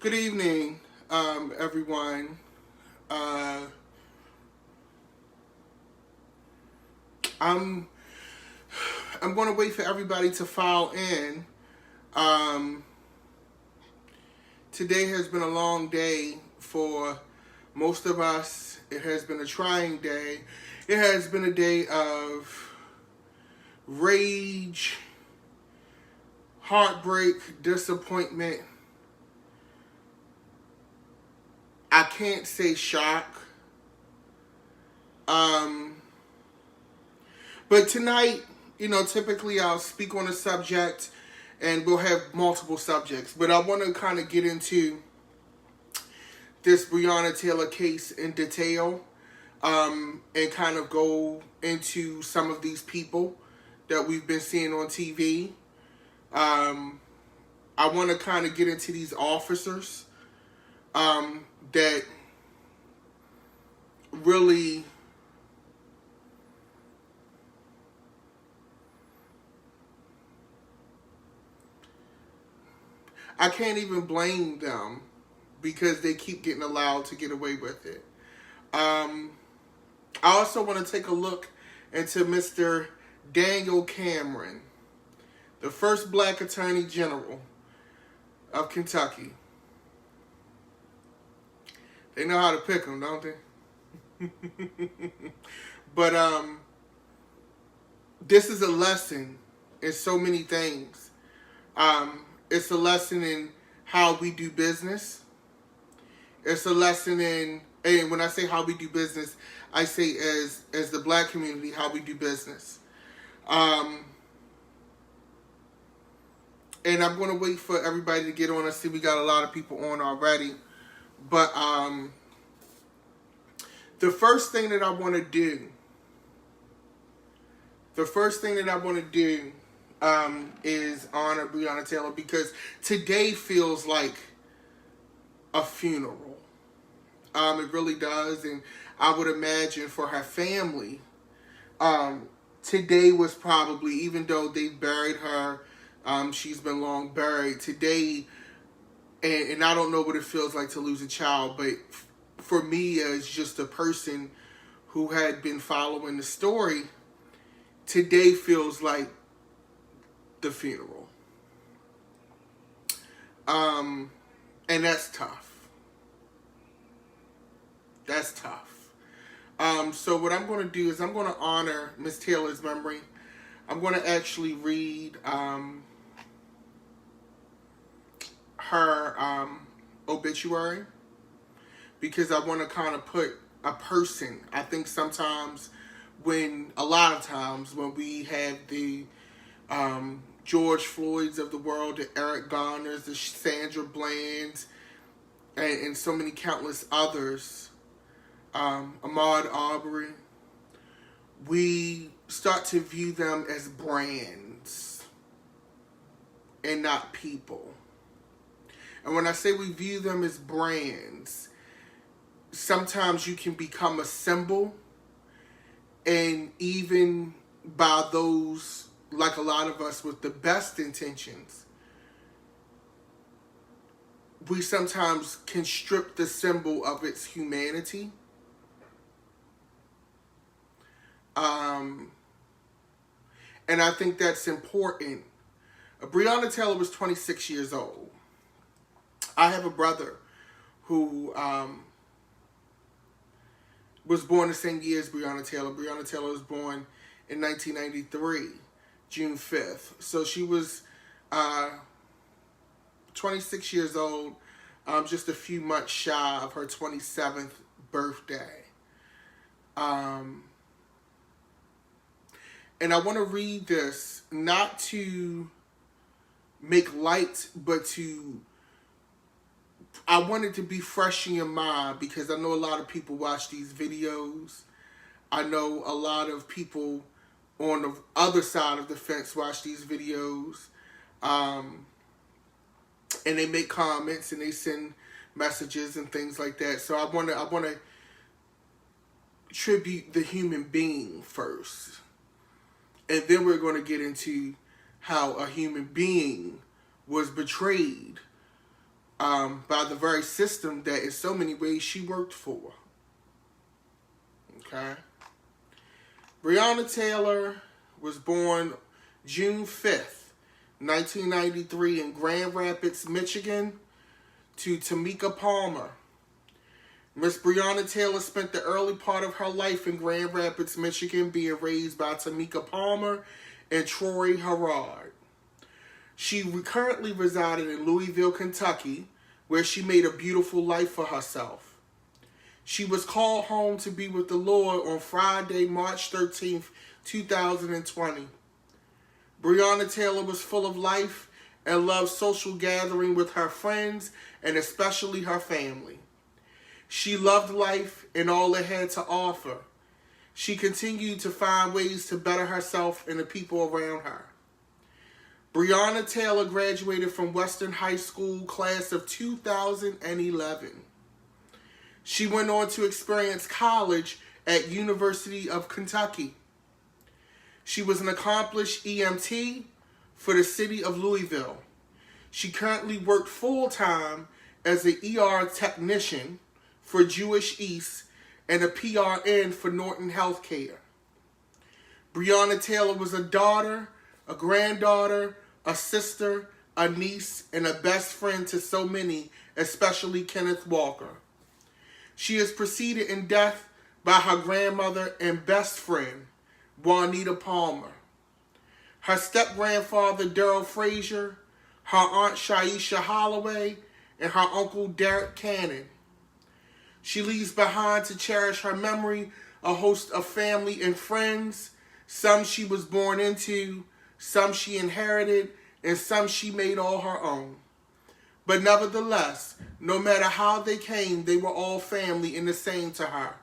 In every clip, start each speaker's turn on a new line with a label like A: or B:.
A: Good evening, everyone. Uh, I'm I'm going to wait for everybody to file in. Um, Today has been a long day for most of us. It has been a trying day. It has been a day of rage, heartbreak, disappointment. I can't say shock. Um, but tonight, typically I'll speak on a subject and we'll have multiple subjects. But I want to kind of get into this Breonna Taylor case in detail, and kind of go into some of these people that we've been seeing on TV. I want to kind of get into these officers that really I can't even blame them because they keep getting allowed to get away with it. Um, I also want to take a look into Mr. Daniel Cameron, the first black attorney general of Kentucky. They know how to pick them, don't they? But this is a lesson in so many things. It's a lesson in how we do business. It's a lesson in, and when I say how we do business, I say as the black community, how we do business. And I'm going to wait for everybody to get on. I see we got a lot of people on already. But the first thing that I want to do, is honor Breonna Taylor because today feels like a funeral. It really does, and I would imagine for her family, today was probably, even though they buried her, she's been long buried. Today, and I don't know what it feels like to lose a child, but for me as just a person who had been following the story, today feels like the funeral. And that's tough. That's tough. So what I'm going to do is I'm going to honor Miss Taylor's memory. I'm going to actually read her obituary because I want to kind of put a person. I think a lot of times when we have the George Floyds of the world, the Eric Garners, the Sandra Blands, and so many countless others, Ahmaud Arbery, we start to view them as brands and not people. And when I say we view them as brands, sometimes you can become a symbol, and even by those, like a lot of us with the best intentions, we sometimes can strip the symbol of its humanity. And I think that's important. Breonna Taylor was 26 years old. I have a brother who was born the same year as Breonna Taylor. Breonna Taylor was born in 1993, June 5th. So she was 26 years old, just a few months shy of her 27th birthday. And I want to read this, not to make light, but I want it to be fresh in your mind because I know a lot of people watch these videos. I know a lot of people on the other side of the fence watch these videos. And they make comments and they send messages and things like that. So I want to tribute the human being first. And then we're going to get into how a human being was betrayed by the very system that in so many ways she worked for. Okay? Breonna Taylor was born June 5th, 1993 in Grand Rapids, Michigan, to Tamika Palmer. Miss Breonna Taylor spent the early part of her life in Grand Rapids, Michigan, being raised by Tamika Palmer and Troy Herrard. She currently resided in Louisville, Kentucky, where she made a beautiful life for herself. She was called home to be with the Lord on Friday, March 13th, 2020. Breonna Taylor was full of life and loved social gathering with her friends and especially her family. She loved life and all it had to offer. She continued to find ways to better herself and the people around her. Breonna Taylor graduated from Western High School class of 2011. She went on to experience college at University of Kentucky. She was an accomplished EMT for the city of Louisville. She currently worked full-time as an ER technician for Jewish East and a PRN for Norton Healthcare. Breonna Taylor was a daughter, a granddaughter, a sister, a niece, and a best friend to so many, especially Kenneth Walker. She is preceded in death by her grandmother and best friend, Juanita Palmer, her step-grandfather, Daryl Frazier, her aunt, Shaisha Holloway, and her uncle, Derek Cannon. She leaves behind to cherish her memory a host of family and friends, some she was born into, some she inherited, and some she made all her own. But nevertheless, no matter how they came, they were all family and the same to her.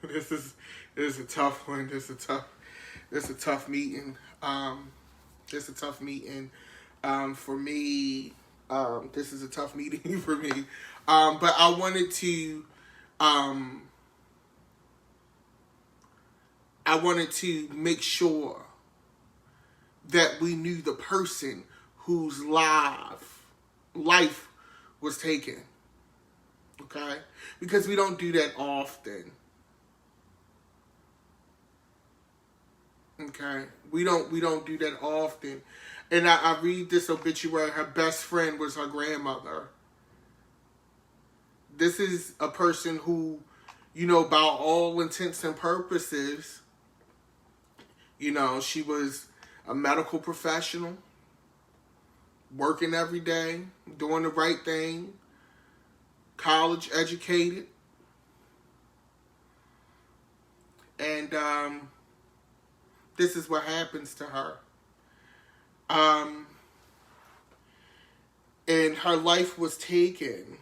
A: This is a tough one. This is a tough meeting. This is a tough meeting for me. This is a tough meeting for me. But I wanted to make sure that we knew the person whose life was taken. Okay? Because we don't do that often. Okay? We don't do that often. And I read this obituary, her best friend was her grandmother. This is a person who, by all intents and purposes, she was a medical professional, working every day, doing the right thing, college educated. And this is what happens to her. And her life was taken.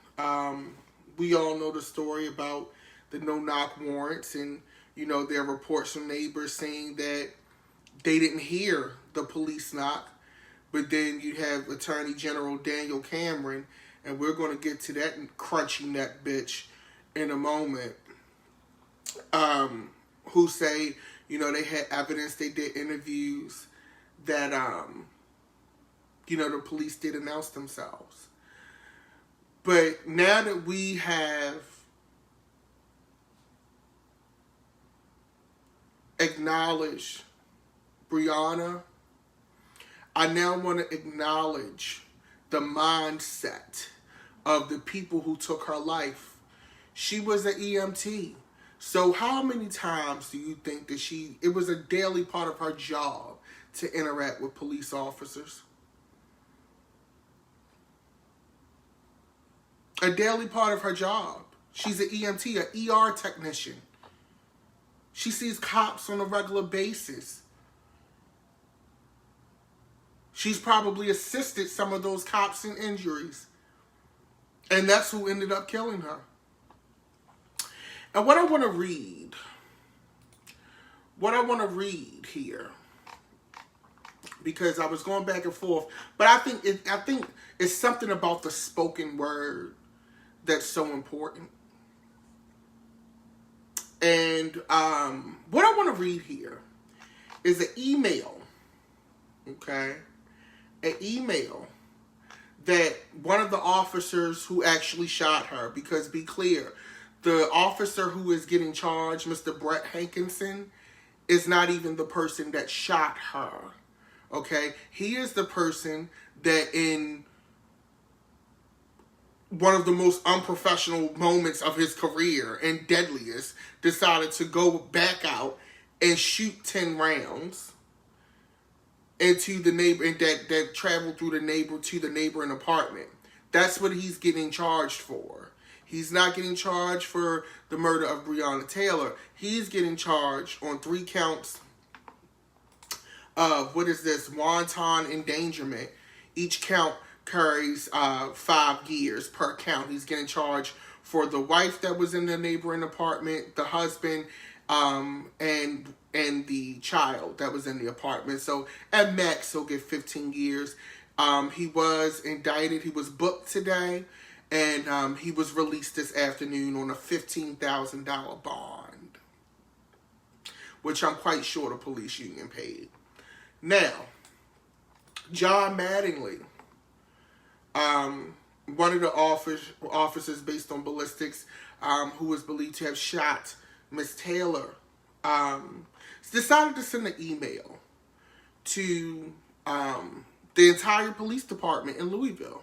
A: We all know the story about the no-knock warrants, and there are reports from neighbors saying that they didn't hear the police knock. But then you have Attorney General Daniel Cameron, and we're going to get to that crunchy neck bitch in a moment, who say, they had evidence, they did interviews that, the police did announce themselves. But now that we have acknowledged Breonna, I now want to acknowledge the mindset of the people who took her life. She was an EMT. So how many times do you think that it was a daily part of her job to interact with police officers? A daily part of her job. She's an EMT, an ER technician. She sees cops on a regular basis. She's probably assisted some of those cops in injuries. And that's who ended up killing her. And what I want to read here, because I was going back and forth, but I think it's something about the spoken word that's so important. And what I want to read here is an email, okay? An email that one of the officers who actually shot her, because be clear, the officer who is getting charged, Mr. Brett Hankinson, is not even the person that shot her, okay? He is the person that in one of the most unprofessional moments of his career and deadliest decided to go back out and shoot 10 rounds into the neighbor, and that traveled through the neighbor to the neighboring apartment. That's what he's getting charged for. He's not getting charged for the murder of Breonna Taylor. He's getting charged on 3 counts of, wanton endangerment. Each count carries 5 years per count. He's getting charged for the wife that was in the neighboring apartment, the husband, and the child that was in the apartment. So at max, he'll get 15 years. He was indicted. He was booked today, and he was released this afternoon on a $15,000 bond, which I'm quite sure the police union paid. Now, John Mattingly, one of the officers based on ballistics, who was believed to have shot Miss Taylor, decided to send an email to the entire police department in Louisville.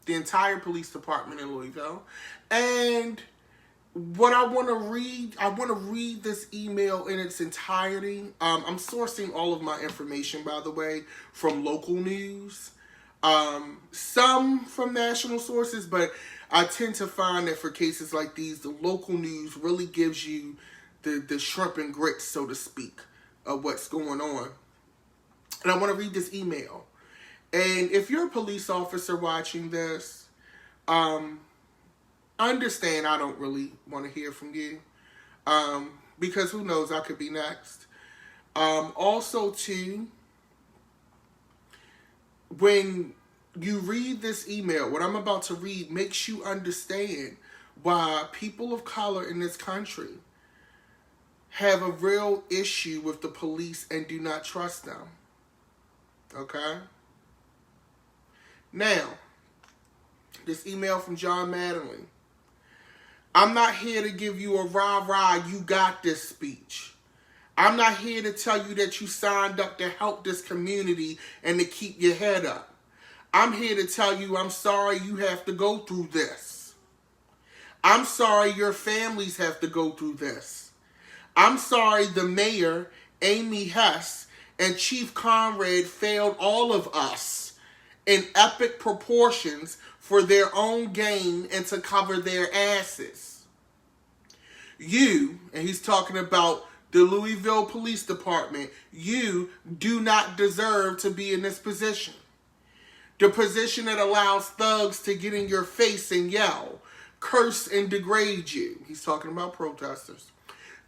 A: The entire police department in Louisville. And what I want to read this email in its entirety. I'm sourcing all of my information, by the way, from local news. Some from national sources, but I tend to find that for cases like these, the local news really gives you the shrimp and grits, so to speak, of what's going on. And I want to read this email. And if you're a police officer watching this, understand I don't really want to hear from you. Because who knows, I could be next. Also, too, when you read this email, what I'm about to read makes you understand why people of color in this country have a real issue with the police and do not trust them. Okay? Now, this email from John Mattingly. I'm not here to give you a rah-rah, you got this speech. I'm not here to tell you that you signed up to help this community and to keep your head up. I'm here to tell you I'm sorry you have to go through this. I'm sorry your families have to go through this. I'm sorry the mayor, Amy Hess, and Chief Conrad failed all of us in epic proportions for their own gain and to cover their asses. You, and he's talking about the Louisville Police Department, you do not deserve to be in this position. The position that allows thugs to get in your face and yell, curse and degrade you. He's talking about protesters.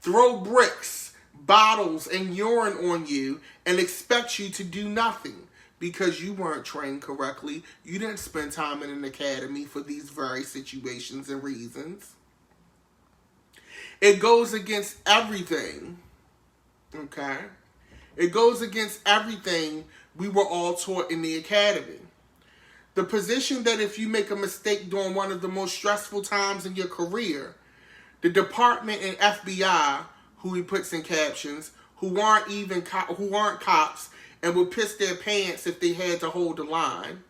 A: Throw bricks, bottles, and urine on you and expect you to do nothing because you weren't trained correctly. You didn't spend time in an academy for these very situations and reasons. It goes against everything, okay? It goes against everything we were all taught in the academy. The position that if you make a mistake during one of the most stressful times in your career, the department and FBI, who he puts in captions, who aren't cops and would piss their pants if they had to hold the line,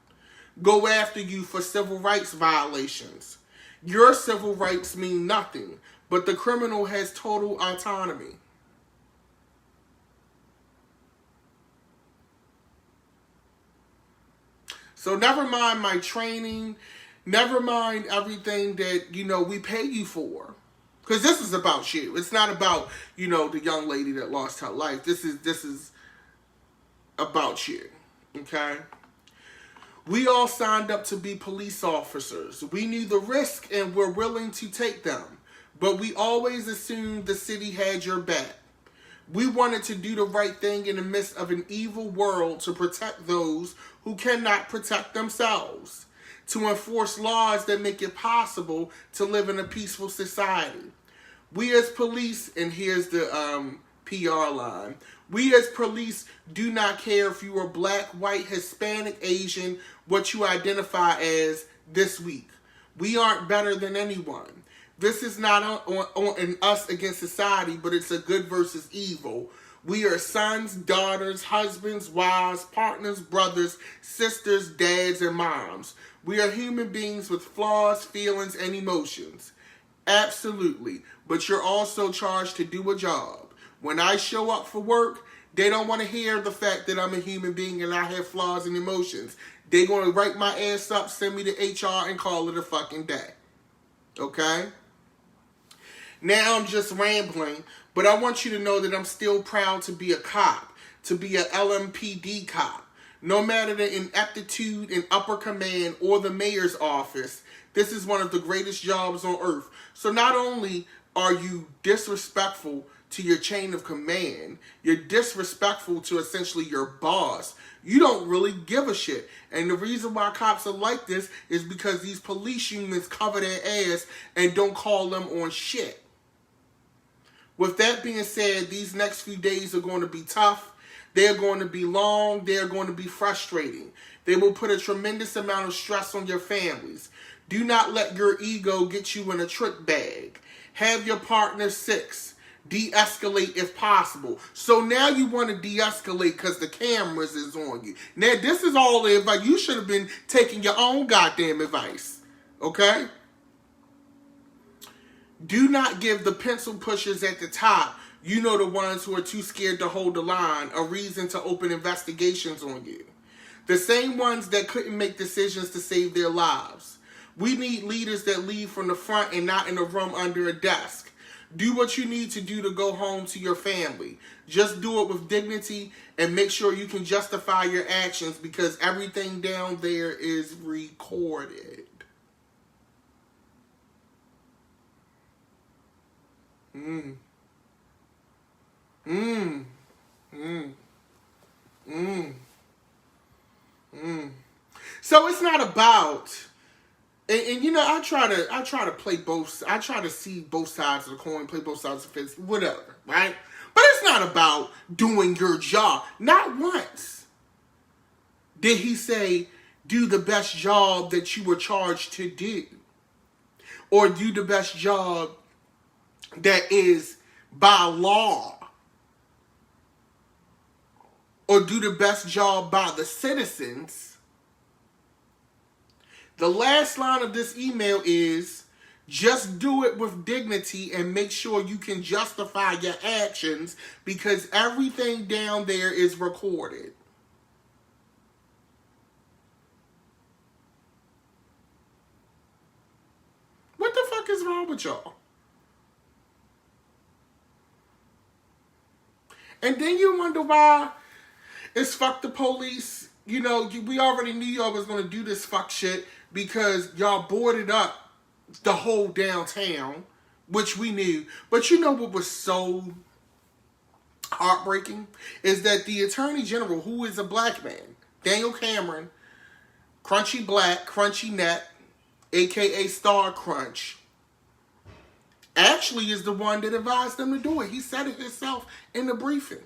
A: go after you for civil rights violations. Your civil rights mean nothing, but the criminal has total autonomy. So never mind my training, never mind everything that, we pay you for. Because this is about you. It's not about, the young lady that lost her life. This is about you, okay? We all signed up to be police officers. We knew the risk and were willing to take them. But we always assumed the city had your back. We wanted to do the right thing in the midst of an evil world to protect those who cannot protect themselves, to enforce laws that make it possible to live in a peaceful society. We as police, and here's the PR line. We as police do not care if you are black, white, Hispanic, Asian, what you identify as this week. We aren't better than anyone. This is not on us against society, but it's a good versus evil. We are sons, daughters, husbands, wives, partners, brothers, sisters, dads, and moms. We are human beings with flaws, feelings, and emotions. Absolutely. But you're also charged to do a job. When I show up for work, they don't want to hear the fact that I'm a human being and I have flaws and emotions. They're going to write my ass up, send me to HR, and call it a fucking day. Okay? Now I'm just rambling, but I want you to know that I'm still proud to be a cop, to be a LMPD cop. No matter the ineptitude in upper command or the mayor's office, this is one of the greatest jobs on earth. So not only are you disrespectful to your chain of command, you're disrespectful to essentially your boss. You don't really give a shit. And the reason why cops are like this is because these police unions cover their ass and don't call them on shit. With that being said, these next few days are going to be tough. They're going to be long. They're going to be frustrating. They will put a tremendous amount of stress on your families. Do not let your ego get you in a trick bag. Have your partner six. De-escalate if possible. So now you want to de-escalate because the cameras is on you. Now this is all the advice. You should have been taking your own goddamn advice. Okay? Do not give the pencil pushers at the top, you know, the ones who are too scared to hold the line, a reason to open investigations on you. The same ones that couldn't make decisions to save their lives. We need leaders that lead from the front and not in a room under a desk. Do what you need to do to go home to your family. Just do it with dignity and make sure you can justify your actions because everything down there is recorded. So it's not about, and you know, I try to play both. I try to see both sides of the coin, play both sides of the fence, whatever, right? But it's not about doing your job. Not once did he say, do the best job that you were charged to do, or do the best job that is by law, or do the best job by the citizens. The last line of this email is, just do it with dignity and make sure you can justify your actions because everything down there is recorded. What the fuck is wrong with y'all? And then you wonder why it's fuck the police. You know, we already knew y'all was going to do this fuck shit because y'all boarded up the whole downtown, which we knew. But you know what was so heartbreaking? Is that the Attorney General, who is a black man, Daniel Cameron, Crunchy Black, Crunchy Neck, a.k.a. Star Crunch, actually is the one that advised them to do it. He said it himself in the briefing.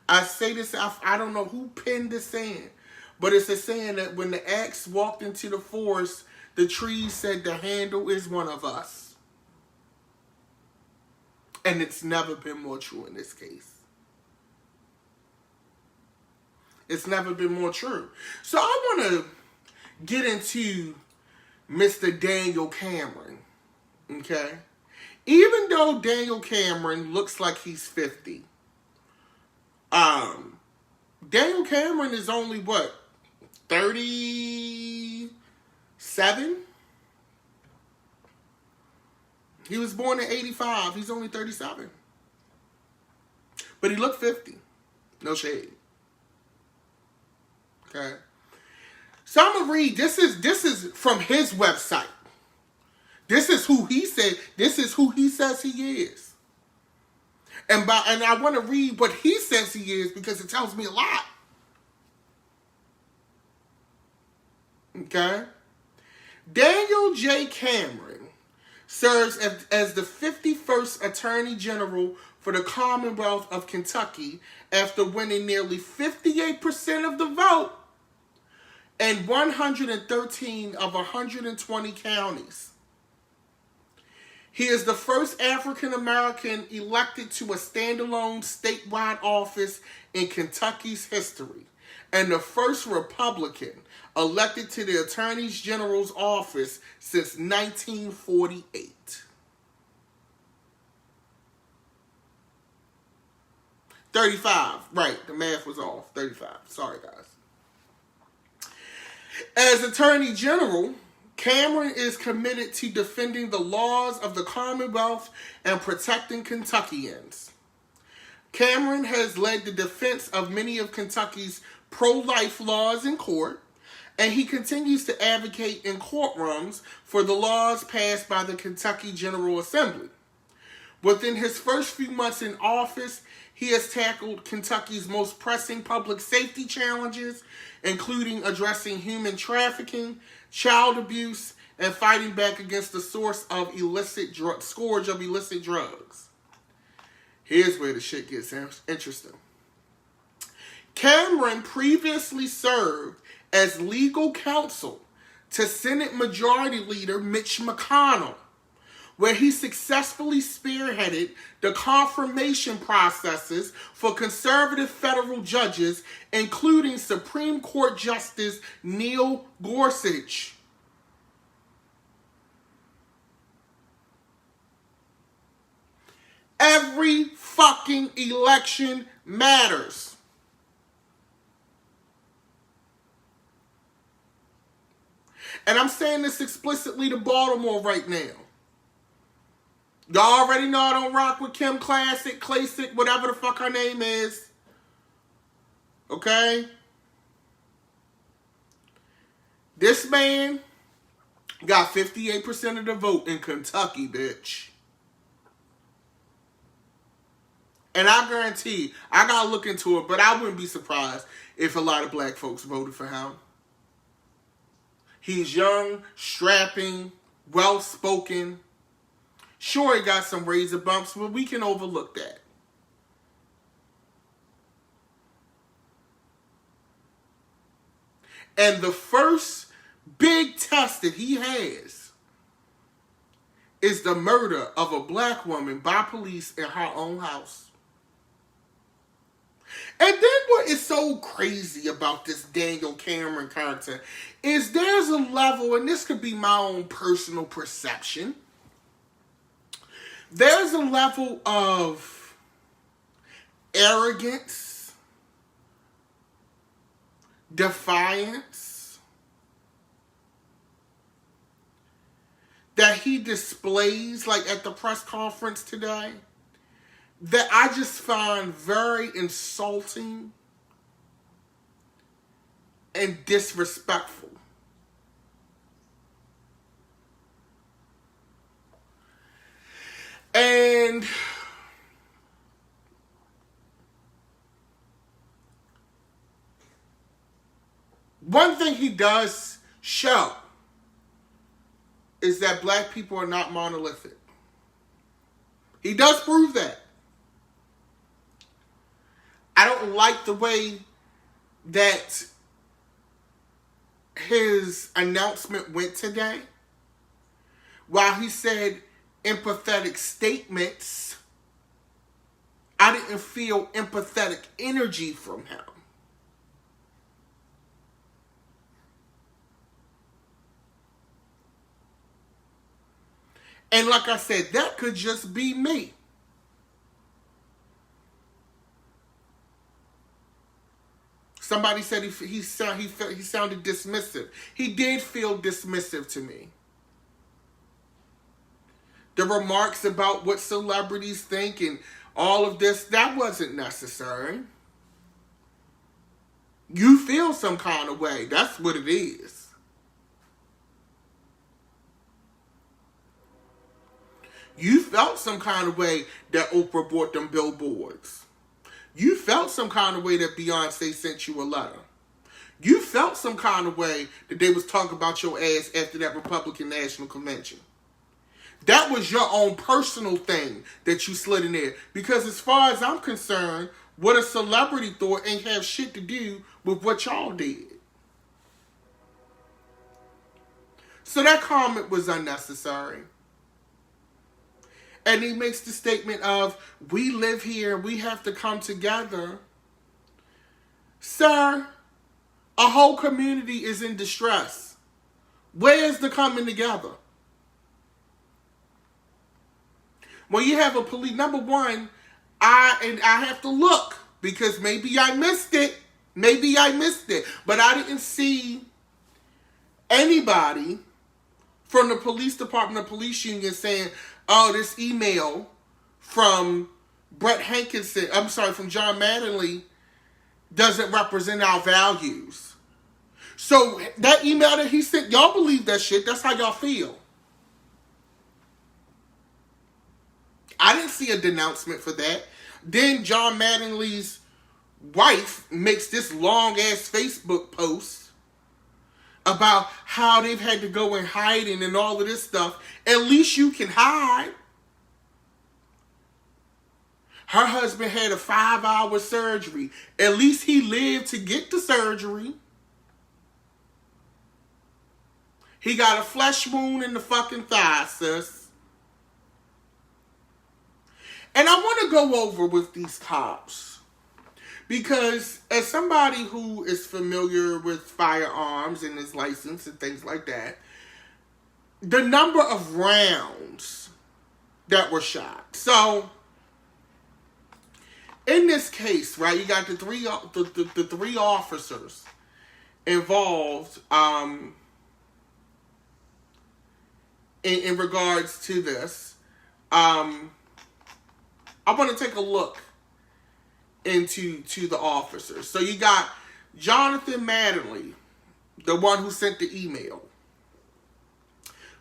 A: I say this, I don't know who penned this saying, but it's a saying that when the axe walked into the forest, the trees said the handle is one of us. And it's never been more true in this case. It's never been more true. So I want to get into Mr. Daniel Cameron, okay? Even though Daniel Cameron looks like he's 50, Daniel Cameron is only, what, 37? He was born in 85. He's only 37. But he looked 50. No shade. Okay? So I'm going to read. This is from his website. This is who he said. This is who he says he is. And I want to read what he says he is because it tells me a lot. Okay? Daniel J. Cameron serves as the 51st Attorney General for the Commonwealth of Kentucky after winning nearly 58% of the vote in 113 of 120 counties. He is the first African American elected to a standalone statewide office in Kentucky's history, and the first Republican elected to the Attorney General's office since 1948. 35, right, the math was off, 35, sorry guys. As Attorney General, Cameron is committed to defending the laws of the Commonwealth and protecting Kentuckians. Cameron has led the defense of many of Kentucky's pro-life laws in court, and he continues to advocate in courtrooms for the laws passed by the Kentucky General Assembly. Within his first few months in office, he has tackled Kentucky's most pressing public safety challenges, including addressing human trafficking, child abuse, and fighting back against the scourge of illicit drugs. Here's where the shit gets interesting. Cameron previously served as legal counsel to Senate Majority Leader Mitch McConnell, where he successfully spearheaded the confirmation processes for conservative federal judges, including Supreme Court Justice Neil Gorsuch. Every fucking election matters. And I'm saying this explicitly to Baltimore right now. Y'all already know I don't rock with Kim Classic, whatever the fuck her name is. Okay? This man got 58% of the vote in Kentucky, bitch. And I guarantee, I gotta look into it, but I wouldn't be surprised if a lot of black folks voted for him. He's young, strapping, well-spoken. Sure, he got some razor bumps, but we can overlook that. And the first big test that he has is the murder of a black woman by police in her own house. And then what is so crazy about this Daniel Cameron character is there's a level, and this could be my own personal perception, there's a level of arrogance, defiance that he displays, like at the press conference today, that I just find very insulting and disrespectful. And one thing he does show is that black people are not monolithic. He does prove that. I don't like the way that his announcement went today. While he said empathetic statements, I didn't feel empathetic energy from him. And like I said, that could just be me. Somebody said he sounded dismissive. He did feel dismissive to me. The remarks about what celebrities think and all of this, that wasn't necessary. You feel some kind of way. That's what it is. You felt some kind of way that Oprah bought them billboards. You felt some kind of way that Beyonce sent you a letter. You felt some kind of way that they was talking about your ass after that Republican National Convention. That was your own personal thing that you slid in there. Because as far as I'm concerned, what a celebrity thought ain't have shit to do with what y'all did. So that comment was unnecessary. And he makes the statement of, we live here, we have to come together. Sir, a whole community is in distress. Where's the coming together? When you have a police, number one, I have to look because maybe I missed it. But I didn't see anybody from the police department or police union saying, oh, this email from from John Mattingly doesn't represent our values. So that email that he sent, y'all believe that shit. That's how y'all feel. I didn't see a denouncement for that. Then John Mattingly's wife makes this long-ass Facebook post about how they've had to go in hiding and all of this stuff. At least you can hide. Her husband had a 5-hour surgery. At least he lived to get the surgery. He got a flesh wound in the fucking thigh, sis. And I want to go over with these cops. Because as somebody who is familiar with firearms and his license and things like that, the number of rounds that were shot. So, in this case, right, you got the three officers involved in regards to this. I want to take a look into the officers. So you got Jonathan Mattingly, the one who sent the email.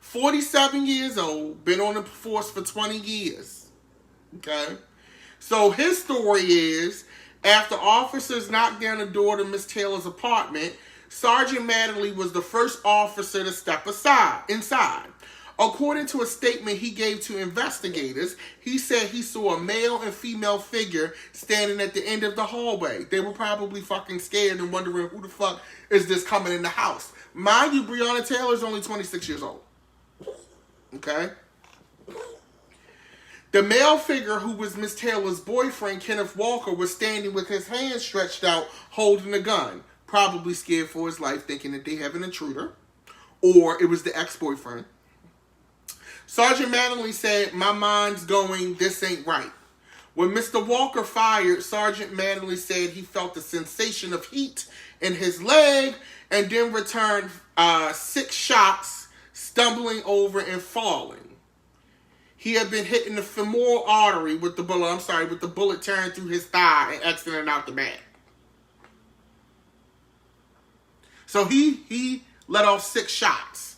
A: 47 years old, been on the force for 20 years. Okay? So his story is, after officers knocked down the door to Miss Taylor's apartment, Sergeant Mattingly was the first officer to step inside. According to a statement he gave to investigators, he said he saw a male and female figure standing at the end of the hallway. They were probably fucking scared and wondering who the fuck is this coming in the house. Mind you, Breonna Taylor is only 26 years old. Okay? The male figure, who was Miss Taylor's boyfriend, Kenneth Walker, was standing with his hands stretched out, holding a gun. Probably scared for his life, thinking that they have an intruder. Or it was the ex-boyfriend. Sergeant Mattingly said, my mind's going, this ain't right. When Mr. Walker fired, Sergeant Mattingly said he felt a sensation of heat in his leg and then returned 6 shots, stumbling over and falling. He had been hitting the femoral artery with the bullet tearing through his thigh and exiting out the back. So he let off 6 shots.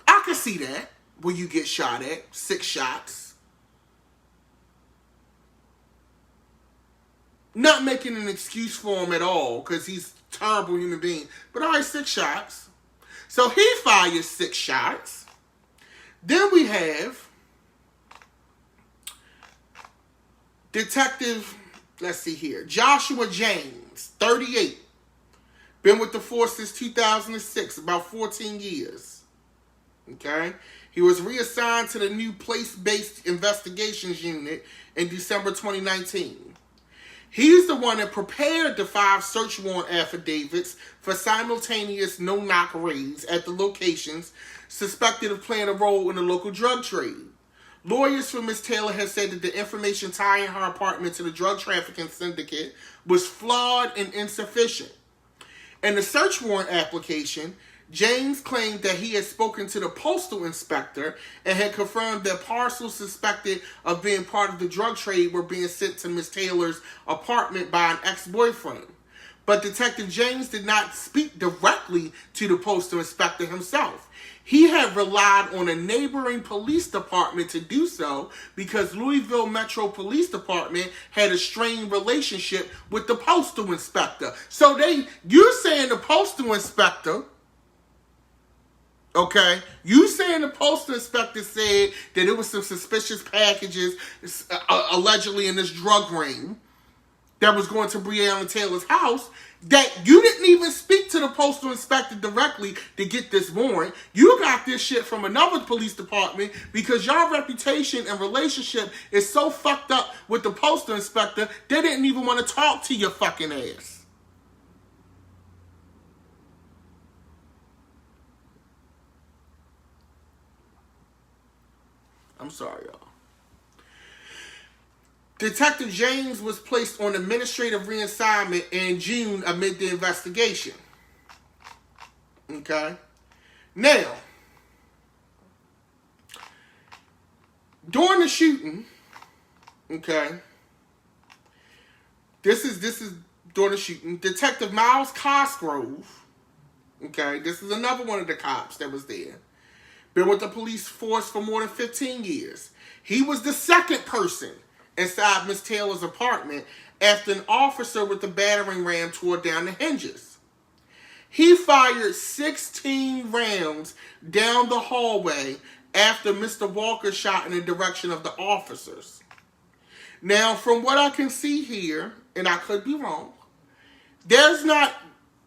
A: I can see that when you get shot at, 6 shots. Not making an excuse for him at all, because he's a terrible human being. But all right, 6 shots. So he fires 6 shots. Then we have Detective, let's see here, Joshua James, 38. Been with the force since 2006, about 14 years. Okay? He was reassigned to the new place-based investigations unit in December 2019. He's the one that prepared the 5 search warrant affidavits for simultaneous no-knock raids at the locations suspected of playing a role in the local drug trade. Lawyers for Ms. Taylor have said that the information tying her apartment to the drug trafficking syndicate was flawed and insufficient. In the search warrant application, James claimed that he had spoken to the postal inspector and had confirmed that parcels suspected of being part of the drug trade were being sent to Ms. Taylor's apartment by an ex-boyfriend. But Detective James did not speak directly to the postal inspector himself. He had relied on a neighboring police department to do so because Louisville Metro Police Department had a strained relationship with the postal inspector. So you're saying the postal inspector Okay? You saying the postal inspector said that it was some suspicious packages allegedly in this drug ring that was going to Breonna Taylor's house, that you didn't even speak to the postal inspector directly to get this warrant. You got this shit from another police department because your reputation and relationship is so fucked up with the postal inspector, they didn't even want to talk to your fucking ass. I'm sorry, y'all. Detective James was placed on administrative reassignment in June amid the investigation. Okay? Now, during the shooting, okay, this is during the shooting, Detective Miles Cosgrove, okay, this is another one of the cops that was there, been with the police force for more than 15 years. He was the second person inside Miss Taylor's apartment after an officer with a battering ram tore down the hinges. He fired 16 rounds down the hallway after Mr. Walker shot in the direction of the officers. Now, from what I can see here, and I could be wrong, there's not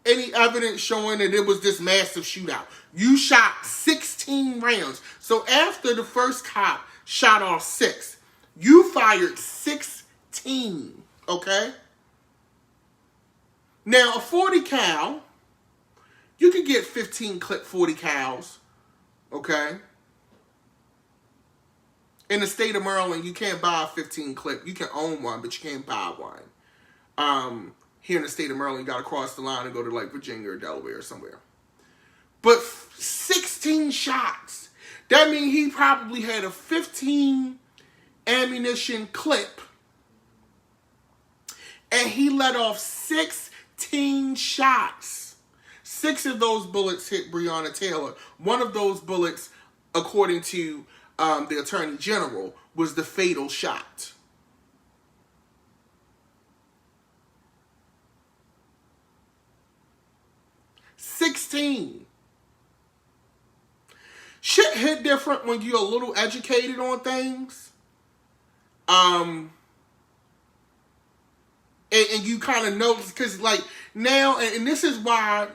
A: any evidence showing that it was this massive shootout. You shot 16 rounds. So after the first cop shot off 6, you fired 16, okay? Now, a 40 cal, you could get 15 clip 40 cals, okay? In the state of Maryland, you can't buy a 15 clip. You can own one, but you can't buy one. Here in the state of Maryland, you got to cross the line and go to like Virginia or Delaware or somewhere. But 16 shots. That means he probably had a 15 ammunition clip. And he let off 16 shots. 6 of those bullets hit Breonna Taylor. One of those bullets, according to the Attorney General, was the fatal shot. Shit hit different when you're a little educated on things. And you kind of notice, because like now, and this is why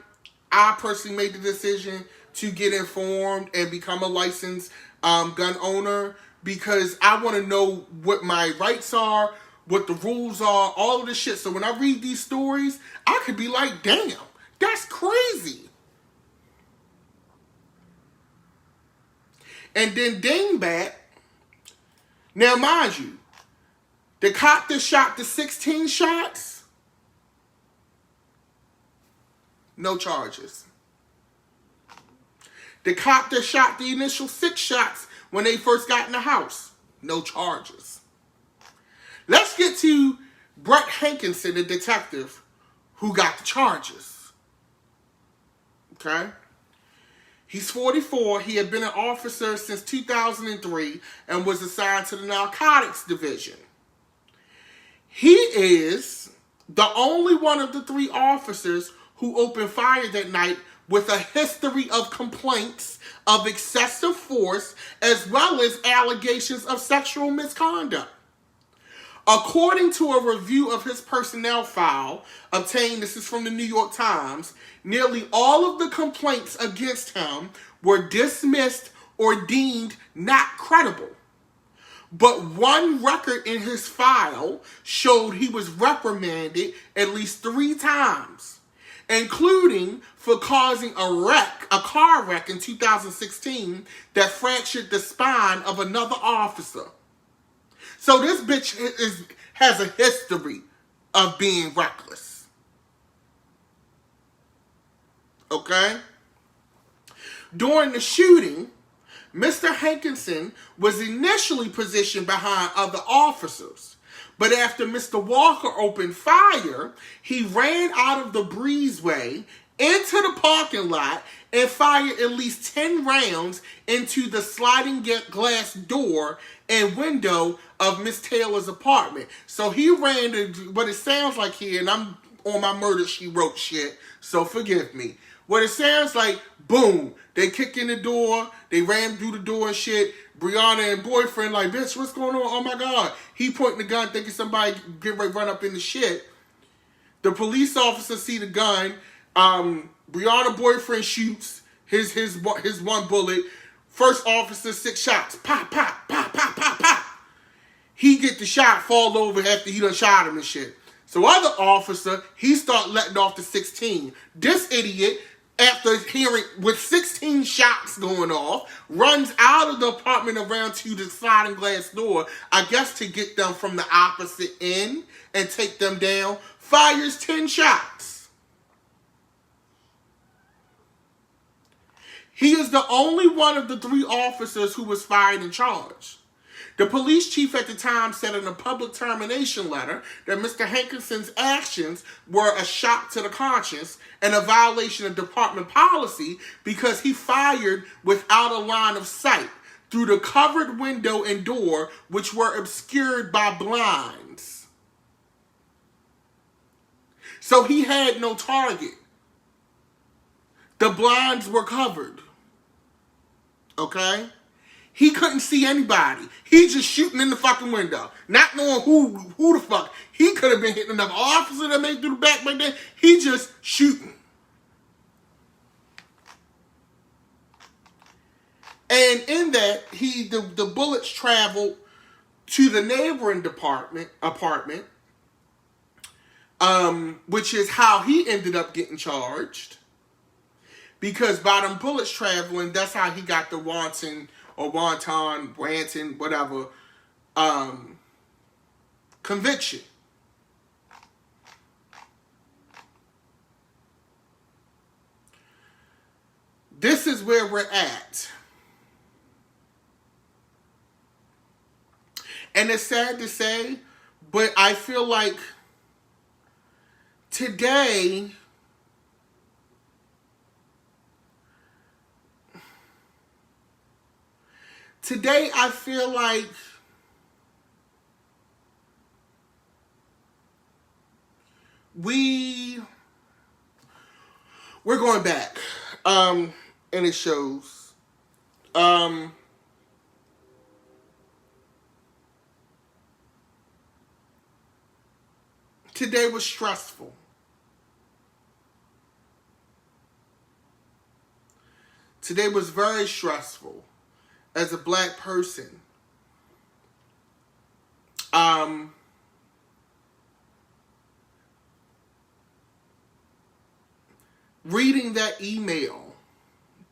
A: I personally made the decision to get informed and become a licensed gun owner, because I want to know what my rights are, what the rules are, all of this shit. So when I read these stories, I could be like, damn, that's crazy. And then dingbat, now mind you, the cop that shot the 16 shots, no charges. The cop that shot the initial 6 shots when they first got in the house, no charges. Let's get to Brett Hankinson, the detective who got the charges. Okay? He's 44. He had been an officer since 2003 and was assigned to the narcotics division. He is the only one of the 3 officers who opened fire that night with a history of complaints of excessive force as well as allegations of sexual misconduct. According to a review of his personnel file obtained, this is from the New York Times, nearly all of the complaints against him were dismissed or deemed not credible. But one record in his file showed he was reprimanded at least 3 times, including for causing a car wreck in 2016 that fractured the spine of another officer. So this bitch has a history of being reckless. Okay? During the shooting, Mr. Hankinson was initially positioned behind other officers. But after Mr. Walker opened fire, he ran out of the breezeway into the parking lot and fired at least 10 rounds into the sliding glass door and window of Miss Taylor's apartment. So he ran to what it sounds like here, and I'm on my murder she wrote shit, so forgive me. What it sounds like, boom, they kick in the door, they ran through the door and shit. Breonna and boyfriend like, bitch, what's going on? Oh my God. He pointing the gun thinking somebody getting ready to run up in the shit. The police officer see the gun. Breonna boyfriend shoots his one bullet. First officer, 6 shots. Pop, pop, pop, pop, pop, pop. He get the shot, fall over after he done shot him and shit. So other officer, he start letting off the 16. This idiot, after hearing with 16 shots going off, runs out of the apartment around to the sliding glass door, I guess to get them from the opposite end and take them down, fires 10 shots. He is the only one of the 3 officers who was fired and charged. The police chief at the time said in a public termination letter that Mr. Hankinson's actions were a shock to the conscience and a violation of department policy because he fired without a line of sight through the covered window and door, which were obscured by blinds. So he had no target. The blinds were covered. Okay? He couldn't see anybody. He just shooting in the fucking window. Not knowing who the fuck. He could have been hitting another officer that made through the back right there. He just shooting. And in that, the bullets traveled to the neighboring apartment, which is how he ended up getting charged. Because by them bullets traveling, that's how he got the wanton, whatever, conviction. This is where we're at. And it's sad to say, but I feel like today I feel like we're going back. And it shows. Today was stressful. Today was very stressful. As a black person, reading that email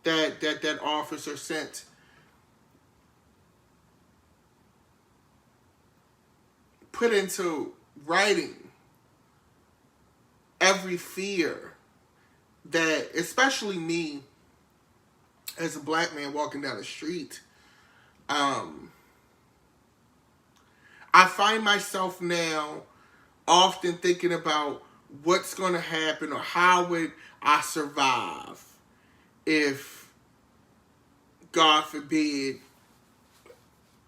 A: that officer sent, put into writing every fear that, especially me, as a black man walking down the street, I find myself now often thinking about what's going to happen or how would I survive if, God forbid,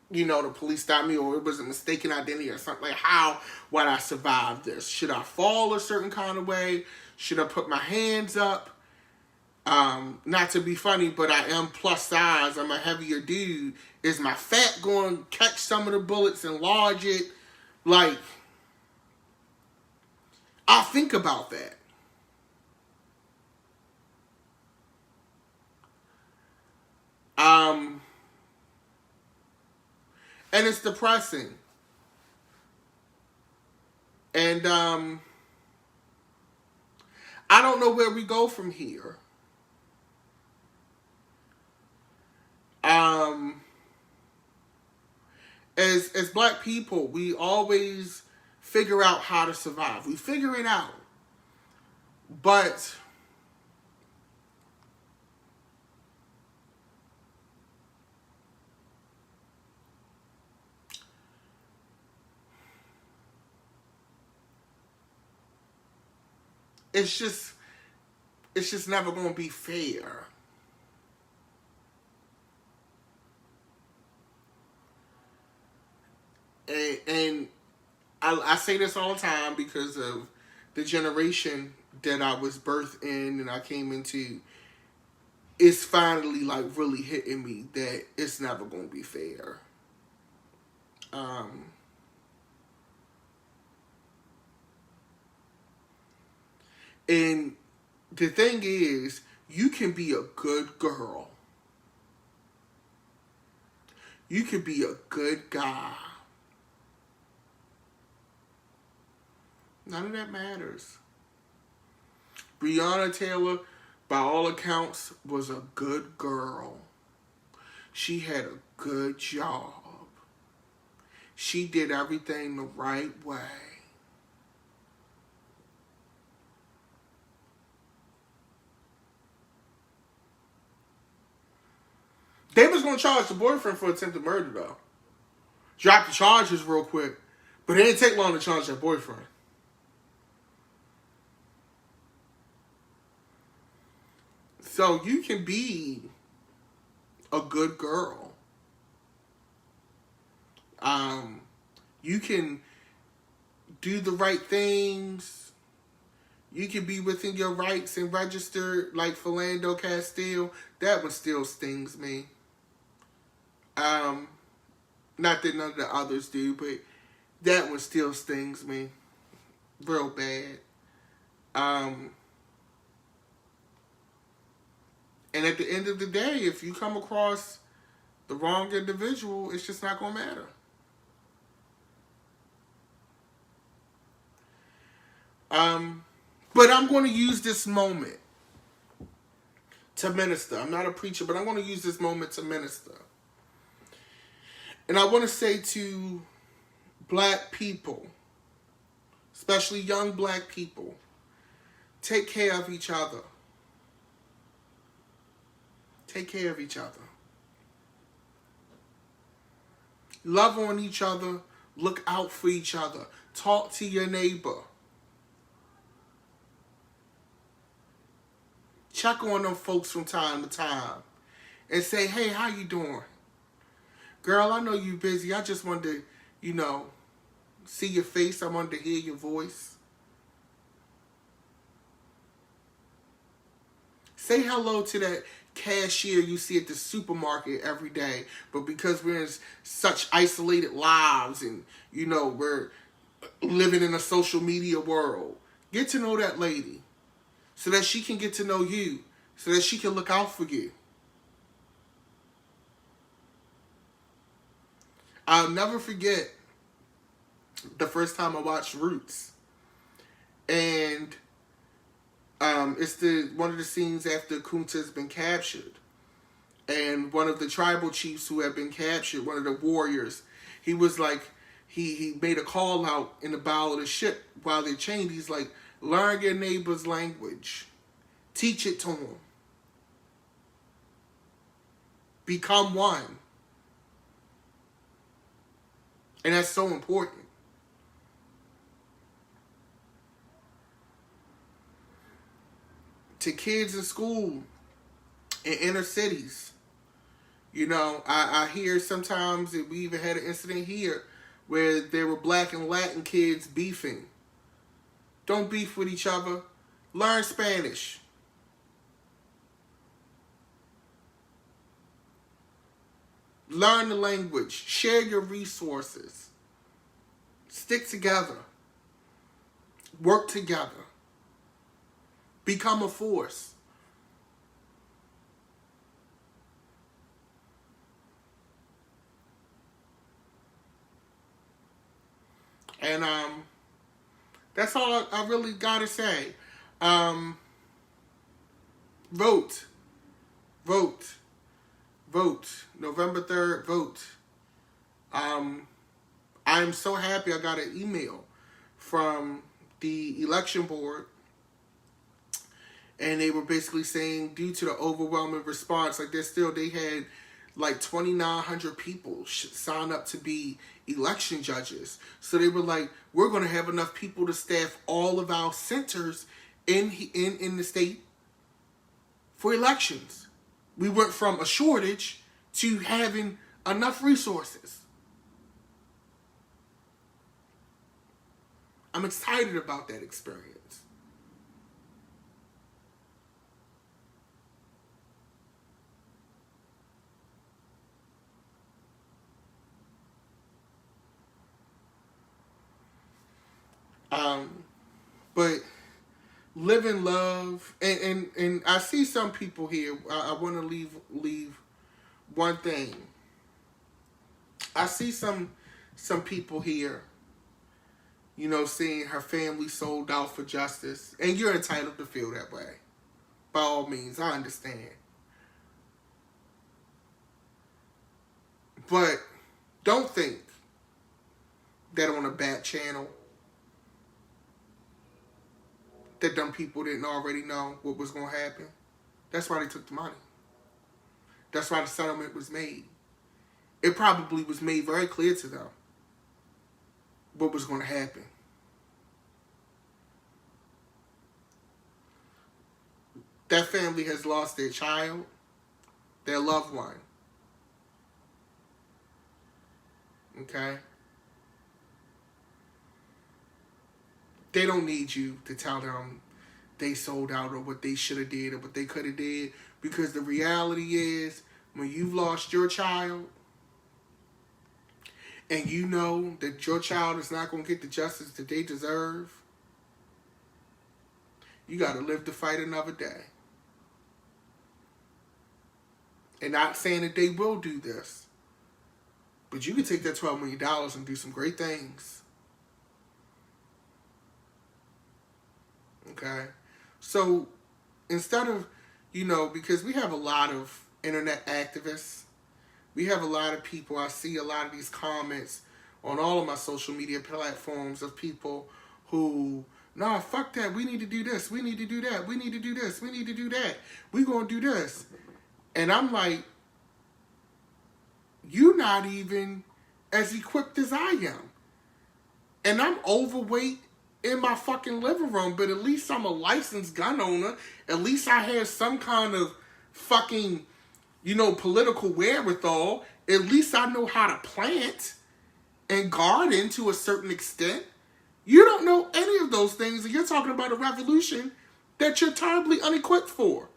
A: the police stopped me or it was a mistaken identity or something. Like, how would I survive this? Should I fall a certain kind of way? Should I put my hands up? Not to be funny, but I am plus size. I'm a heavier dude. Is my fat going to catch some of the bullets and lodge it? Like, I think about that. And it's depressing. And I don't know where we go from here. As black people, we always figure out how to survive. We figure it out. But it's just never going to be fair. And I say this all the time because of the generation that I was birthed in and I came into, it's finally like really hitting me that it's never going to be fair. Um, and the thing is, you can be a good girl. You can be a good guy. None of that matters. Breonna Taylor, by all accounts, was a good girl. She had a good job. She did everything the right way. They was going to charge the boyfriend for attempted murder, though. Drop the charges real quick. But it didn't take long to charge that boyfriend. So you can be a good girl. You can do the right things. You can be within your rights and register like Philando Castile. That one still stings me. Not that none of the others do, but that one still stings me real bad. And at the end of the day, if you come across the wrong individual, it's just not going to matter. But I'm going to use this moment to minister. I'm not a preacher, but I'm going to use this moment to minister. And I want to say to black people, especially young black people, take care of each other. Take care of each other. Love on each other. Look out for each other. Talk to your neighbor. Check on them folks from time to time. And say, hey, how you doing? Girl, I know you busy. I just wanted to, see your face. I wanted to hear your voice. Say hello to that cashier you see at the supermarket every day. But because we're in such isolated lives and, we're living in a social media world, get to know that lady so that she can get to know you, so that she can look out for you. I'll never forget the first time I watched Roots. And it's one of the scenes after Kunta's been captured. And one of the tribal chiefs who had been captured, one of the warriors, he was like, he made a call out in the bow of the ship while they're chained. He's like, learn your neighbor's language. Teach it to them. Become one. And that's so important. To kids in school, in inner cities. I hear sometimes that we even had an incident here where there were black and Latin kids beefing. Don't beef with each other. Learn Spanish. Learn the language. Share your resources. Stick together. Work together. Become a force. And that's all I really gotta say. Vote. Vote. Vote. November 3rd, vote. I'm so happy I got an email from the election board. And they were basically saying, due to the overwhelming response, they had like 2,900 people sign up to be election judges. So they were like, we're going to have enough people to staff all of our centers in the state for elections. We went from a shortage to having enough resources. I'm excited about that experience. But live in love. And I see some people here. I want to leave one thing. I see some people here, you know, seeing her family sold out for justice. And you're entitled to feel that way. By all means, I understand. But don't think that on a bad channel that them people didn't already know what was going to happen. That's why they took the money. That's why the settlement was made. It probably was made very clear to them what was going to happen. That family has lost their child, their loved one. Okay? They don't need you to tell them they sold out or what they should have did or what they could have did, because the reality is when you've lost your child and you know that your child is not going to get the justice that they deserve, you got to live to fight another day. And not saying that they will do this, but you can take that $12 million and do some great things. Okay? So, instead of, you know, because we have a lot of internet activists, we have a lot of people, I see a lot of these comments on all of my social media platforms of people who, nah, fuck that, we need to do this, we need to do that, we need to do this, we need to do that, we gonna do this. And I'm like, you're not even as equipped as I am. And I'm overweight in my fucking living room, but at least I'm a licensed gun owner. At least I have some kind of fucking, you know, political wherewithal. At least I know how to plant and garden to a certain extent. You don't know any of those things, and you're talking about a revolution that you're terribly unequipped for.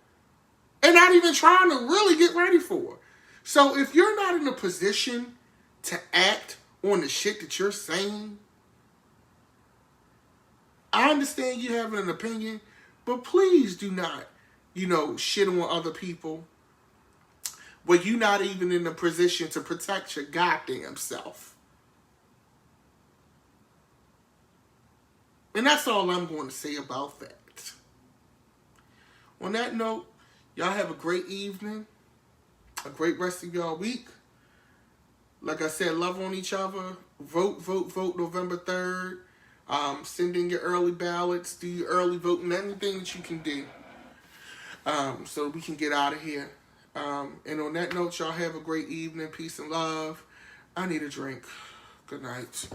A: And not even trying to really get ready for. So if you're not in a position to act on the shit that you're saying, I understand you having an opinion, but please do not, you know, shit on other people where you're not even in a position to protect your goddamn self. And that's all I'm going to say about that. On that note, y'all have a great evening, a great rest of y'all week. Like I said, love on each other. Vote November 3rd. Send in your early ballots. Do your early voting. Anything that you can do. So we can get out of here. And on that note, y'all have a great evening. Peace and love. I need a drink. Good night.